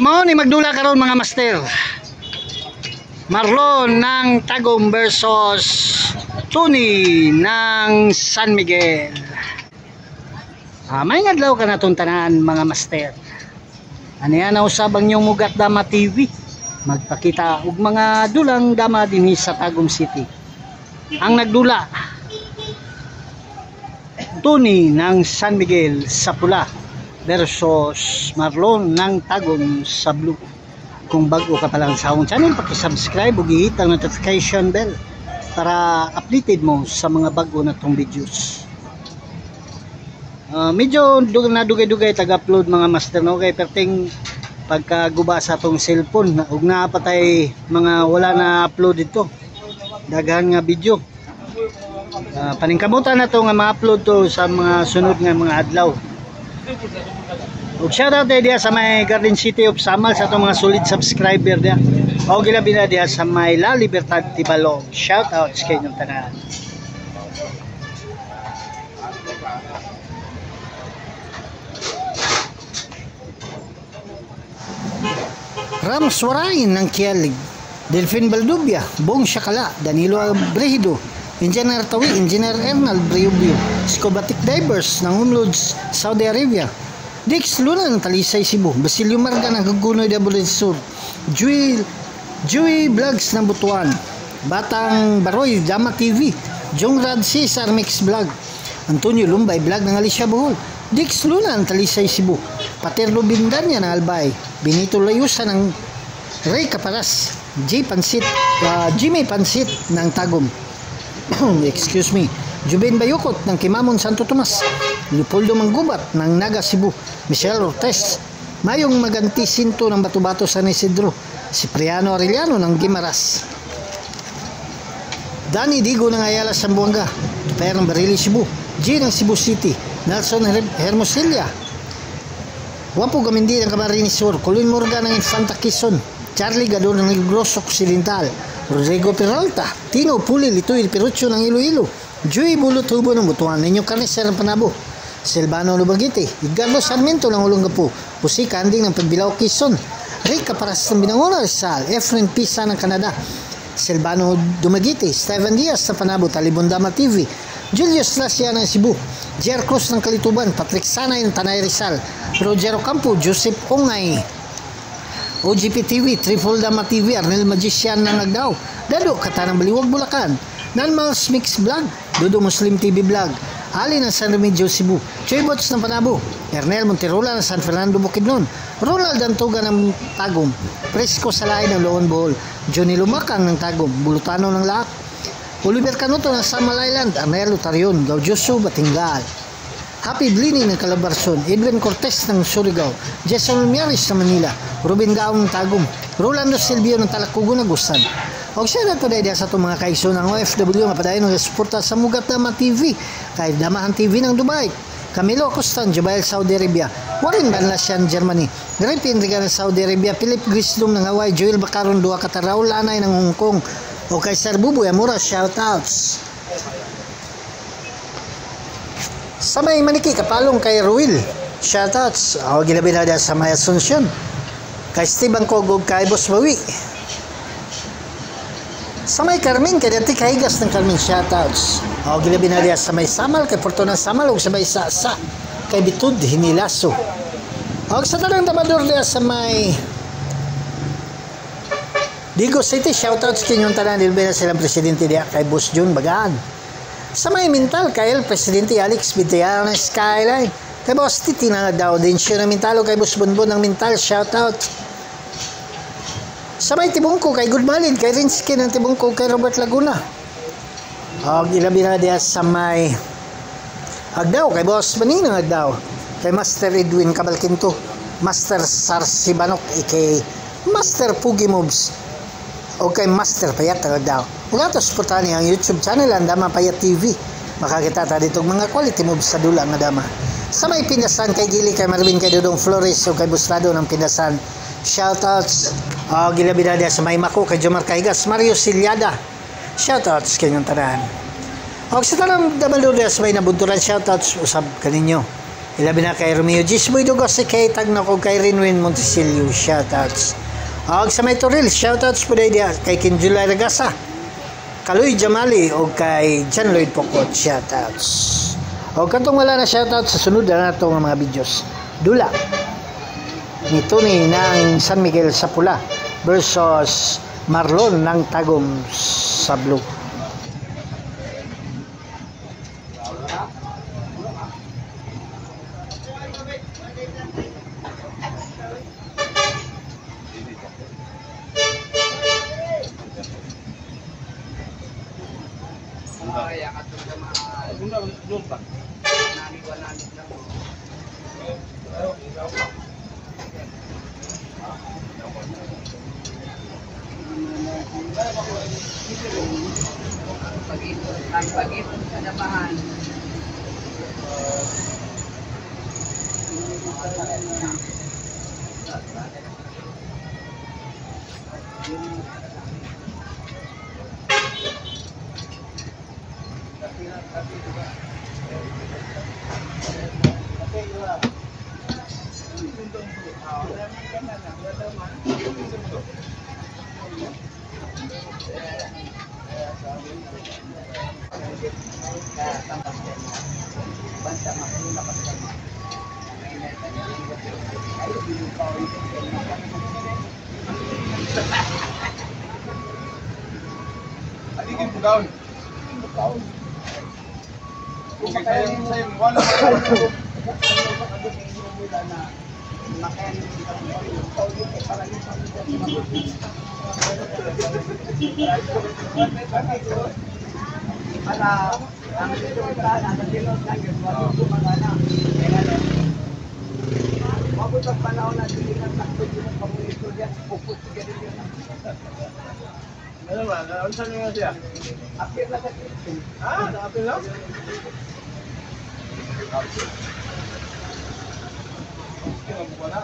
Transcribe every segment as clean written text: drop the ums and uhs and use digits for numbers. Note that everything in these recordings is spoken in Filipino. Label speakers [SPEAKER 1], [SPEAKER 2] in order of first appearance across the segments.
[SPEAKER 1] Mao ni magdula karon mga master. Marlon ng Tagum versus Tony ng San Miguel. May ngadlaw ka na tanan mga master. Ano yan na usabang yung Mugat Dama TV. Magpakita og mga dulang dama dinhi sa Tagum City. Ang nagdula Tony ng San Miguel sa pula versus Marlon ng Tagum sa blue. Kung bago ka pa lang sa akong channel, paki-subscribe ug i-hit ang notification bell para updated mo sa mga bago na tong videos. Medyo nadugay-dugay tag-upload mga master, no? Kay perting pagkaguba sa tong cellphone ug napatay mga wala na upload dito. Daghan nga video. Paningkamutan na to nga ma-upload to sa mga sunod nga mga adlaw. Ug shoutout diya sa may Garden City of Samal sa itong mga solid subscriber diya. O gilabi na diya sa may La Libertad Tibalog. Shoutout sa kanyang tanan. Rams Warain ng Kialig, Delfin Baldubia, Bong Shakala, Danilo Brehido, Engineer Tawi, Engineer Ernal Briubio, Scobatic Divers ng Umlods, Saudi Arabia, Dix Luna ng Talisay, Cebu, Basilio Marga ng Gugunoy de Abulit Sur, Joey Vlogs ng Butuan, Batang Baroy, Dama TV, Jongrad Cesar Mix Vlog, Antonio Lumbay Vlog ng Alicia Bohol, Dix Luna ng Talisay, Cebu, Paterno Bindanya ng Albay, Benito Layusa ng Ray Caparas, Jimmy Pansit ng Tagum, excuse me, Juben Bayukot ng Kimamon Santo Tomas, Leopoldo Manggubat ng Naga Cebu, Michelle Ortez, Mayong Maganti Sinto ng Batu-Bato San Isidro, Cipriano Arellano ng Gimaras, Danny Digo ng Ayala Sambuanga, Tuper ng Barili Cebu, G ng Cebu City, Nelson Hermosilla, Wapo Gamindi ng Camarines Sur, Colin Morgan ng Infanta Quezon, Charlie Gador ng Negros Occidental, Rodrigo Peralta, Tino Puli Litoy Perucho ng Iloilo, Joey Bulutubo ng Butuan, Ninyo Carnicer ng Panabo, Silvano Lubagite, Edgardo Sarmiento ng Olongapo, Pusi Kanding ng Pagbilao Quezon, Rick Caparas ng Binangola Rizal, Efren Pisa ng Canada, Silvano Dumagite, Steven Diaz ng Panabo, Talibon Dama TV, Julius Lasya ng Cebu, Jer Cruz ng Kalituban, Patrick Sanay ng Tanay Rizal, Roger Ocampo, Joseph Ongay, OGP TV, Triple Dama TV, Arnel Magician ng Nagdao, Dado Katanang Baliwag Bulacan, Nanmals Mix Vlog, Dudo Muslim TV Vlog, Ali ng San Remigio Cebu, Choy Bots ng Panabo, Ernel Monterola ng San Fernando Bukidnon, Ronald Dantuga ng Tagum, Fresco Salay ng Loon Bohol, Johnny Lumakang ng Tagum, Bulutano ng Laak, Oliver Canuto ng Samal Island, Arnel Utarion, Gaudioso Batingal, Happy Blini ng Calabarzon, Edwin Cortez ng Surigao, Jason Lumiaris ng Manila, Ruben Gaong ng Tagum, Rolando Silvio ng Talakugo na Gusan. O siya na ito dahil sa itong mga kaiso ng OFW nga padayon ng suporta sa Mugat Dama TV, kay Damahan TV ng Dubai, Camilo Acostan, Jubail, Saudi Arabia, Warren Banlasyan, Germany, Grip Enriga ng Saudi Arabia, Philip Grislum ng Hawaii, Joel Bacaron, Dua Kataraul Anay ng Hong Kong, o kay Sir Buboy Amora, shoutouts. Sa may Maniki, Kapalong kay Ruil, shoutouts. O ginabi na sa may Asunsyon, kay Steve Kogog, kay Boss Bawi. Sa may Carmen, kay Dati Kahigas ng Carmen, shoutouts. O ginabi na sa may Samal, kay Fortuna Samal, o sa may Sasa, kay Bitud Hinilaso. O sa talang Damador diya sa may Digo City, shoutouts kinyong tanan, nilbay na silang presidente diya, kay Boss June Bagaan. Sa may Mintal, kay Presidente Alex Bitiano ng Skyline, kay Boss Titi na daw din siya ng Mintalo, kay Boss Bonbon ng Mintal, shoutout. Sa may Tibungko, kay Goodmalin, kay Rinsky ng Tibungko, kay Robert Laguna. O ilabi na diya sa may Agdaw, kay Boss Baning ng Agdaw, kay Master Edwin Cabalquinto, Master Sarsibanok, kay Master Pugi Moves, o kay Master Payat ng Agdaw. Mga suportahan niya ang YouTube channel ang Dama Payat TV. Makakita tayo dito mga quality moves sa dula ng Dama. Sa may Pindasan, kay Gili, kay Marvin, kay Dudong Flores, o kay Buslado ng Pindasan, shoutouts. O gilabida niya sa may Mako, kay Jomar Kahigas, Mario Silyada, shoutouts kanyang tanan. O sa tanang Damalurias, may nabunturan, shoutouts usab kaninyo. Ilabi na kay Romeo Gisboy Dugos, kay Tagna ko kay Rinwin Montesilio, shoutouts. Og sa may Toril, shoutouts po dahil kay Kinjulay Ragasa, Kaloy Jamali, o kay John Lloyd Pocot, shoutouts. O kantong wala na shoutouts, sa sunod na itong mga videos. Dula ni Tony ng San Miguel sa Pula versus Marlon ng Tagum sa Blue.
[SPEAKER 2] Pag-ipon sa dapahan.
[SPEAKER 3] Aligin mo down. Kung sayang wala ano ba? Ano saan nga siya? Apir na sa kitchen. Ah, na-apir lang? Wala.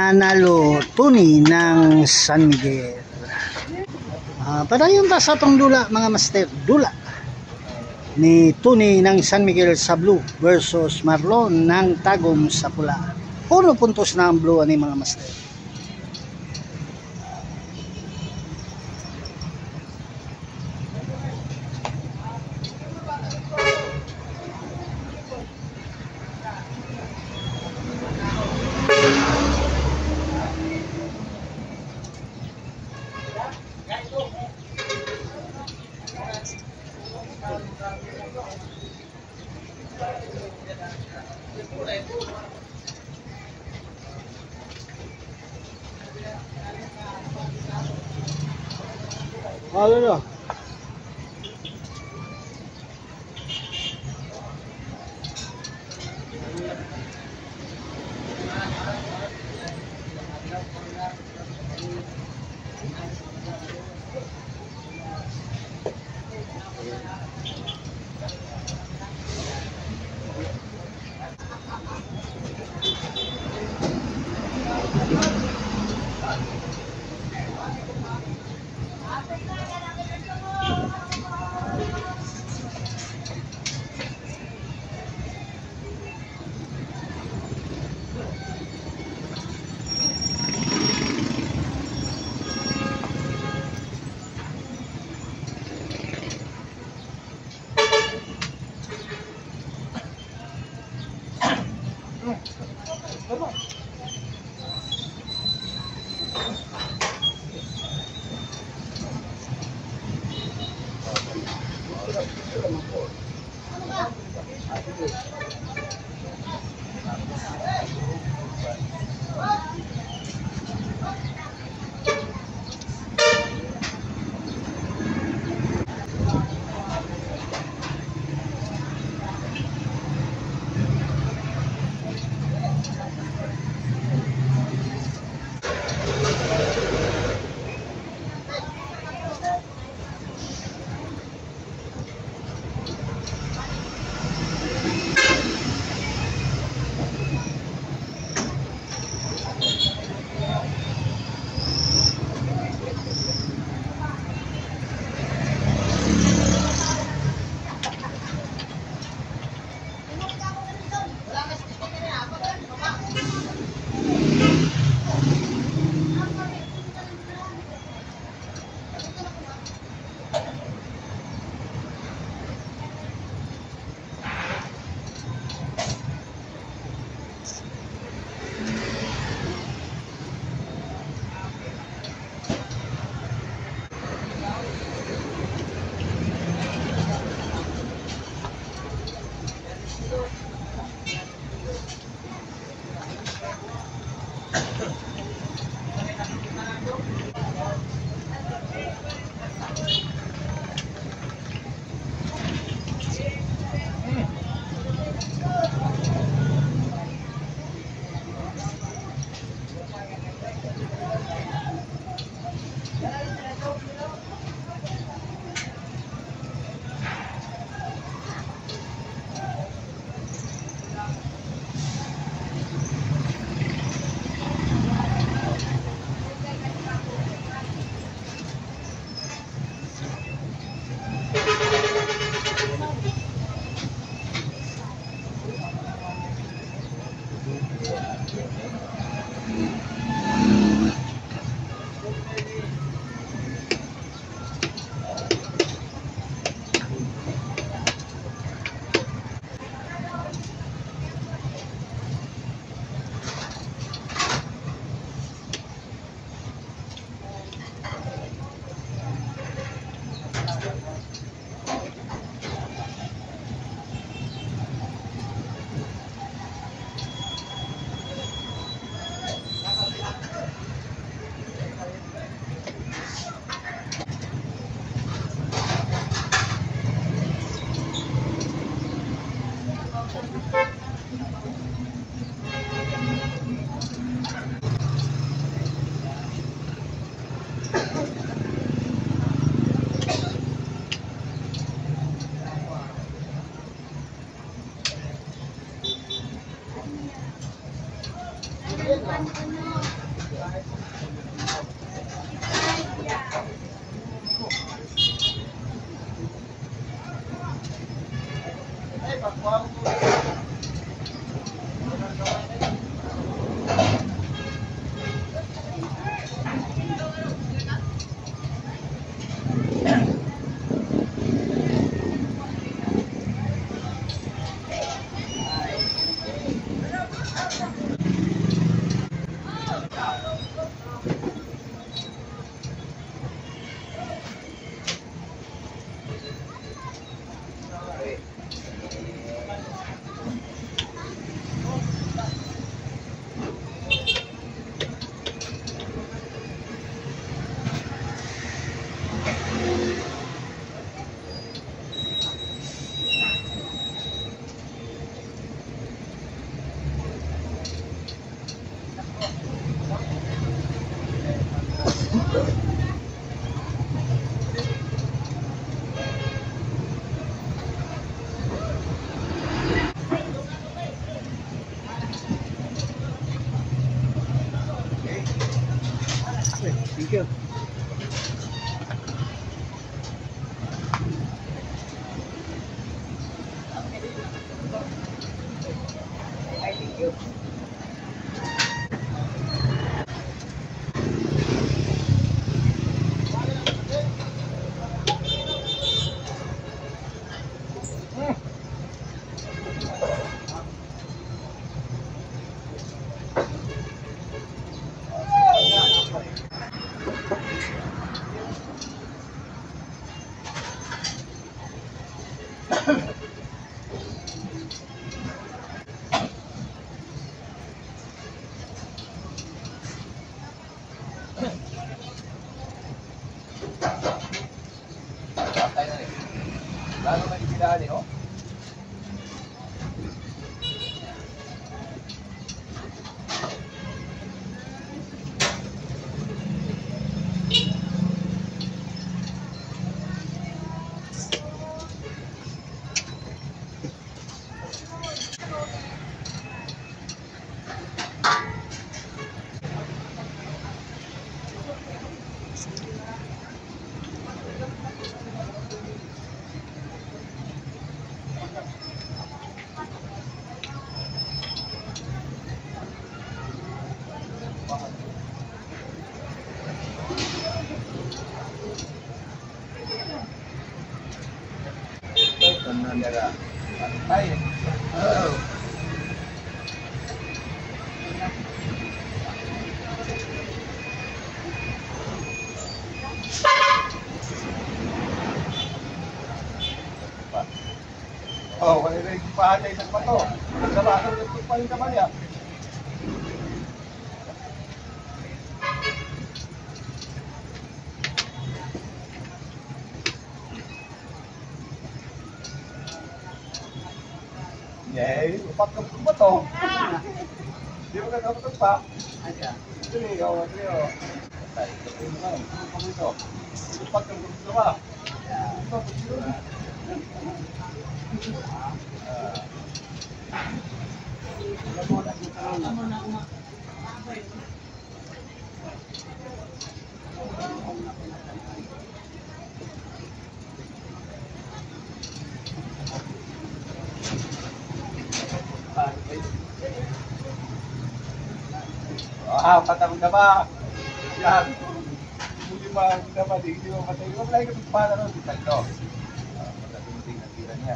[SPEAKER 1] nanalo Tony ng San Miguel. Padayon ta sa atong dula mga master, dula ni Tony ng San Miguel sa blue versus Marlon ng Tagum sa pula. 1 puntos na ang blue ani mga master. Halo.
[SPEAKER 3] Thank you. Thank you. Lalo may pinali, oh. Ay, oh. Oh, wala rin pahatay ng bato. Sa bakal ng pa rin naman yan. Yay, upat ka ba to? Di ba ka dapat pa? Dili, o, dili, o. Upat ka ba? Ah, patang na ba? Yan. Hindi ba di mo patay. Wala yung para ron di tayo. Pagdating na tira niya.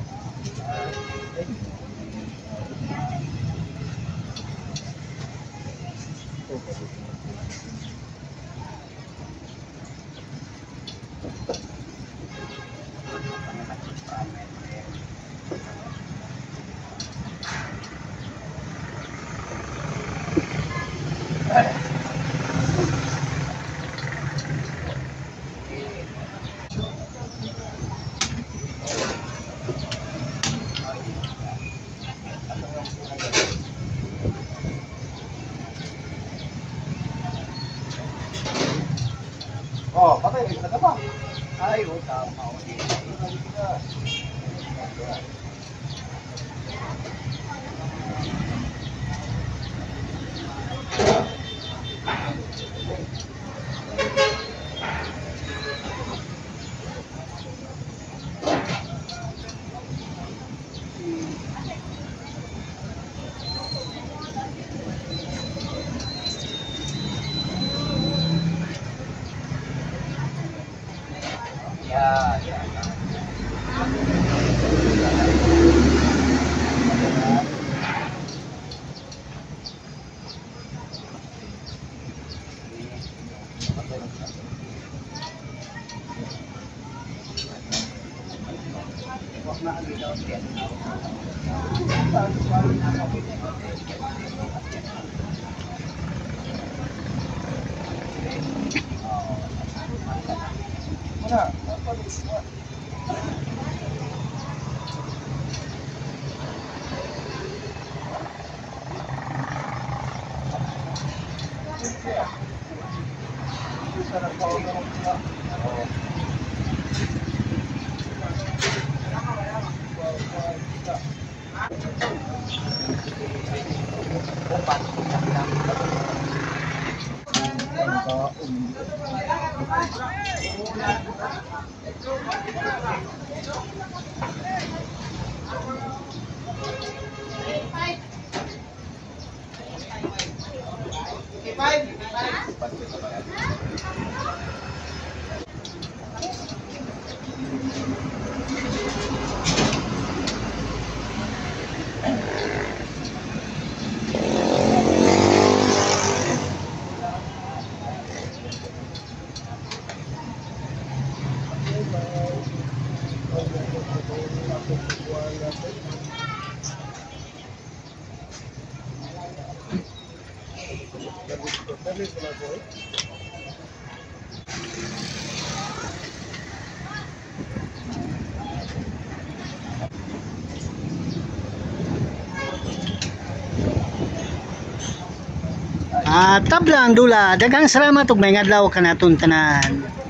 [SPEAKER 1] Tabla ang dula, daghang salamat ug may adlaw kanaton tanan.